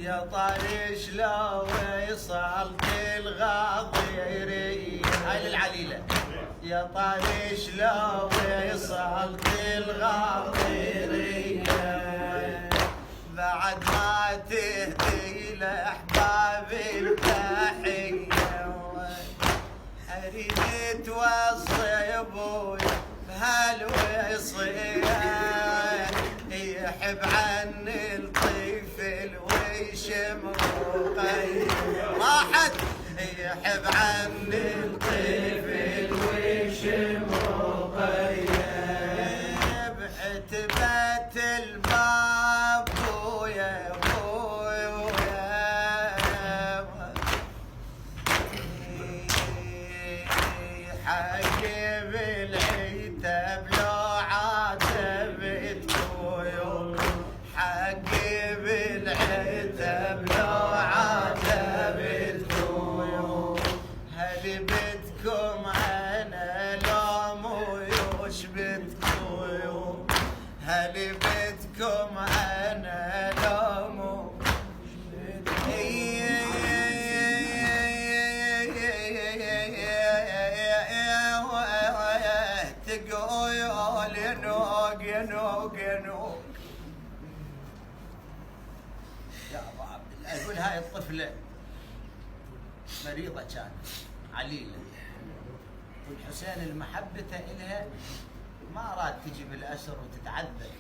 يا طريش لو وصلت الغاضيرية هاي العليلة. يا طريش لو وصلت الغاضيرية بعد ما تهدي لأحبابي التحية أريد توصي أبوي بهالوصية يحب عني الطفل ويشم رقية راحت يحب عني الطفل ويشم رقية بعتبة الباب ويا حقي بالعتب لو عاتبت خويو حقي بالعتب لو عاتبت خويو هل بدكم انا لو مويوش بدكم هل بدكم انا لو مويوش تقول ينوق ينوق ينوق يا ابو عبد الله. اقول هاي الطفله مريضه كانت عليله والحسين المحبته الها ما راد تجي بالاسر وتتعذب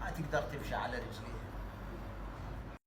ما تقدر تمشي على رجليها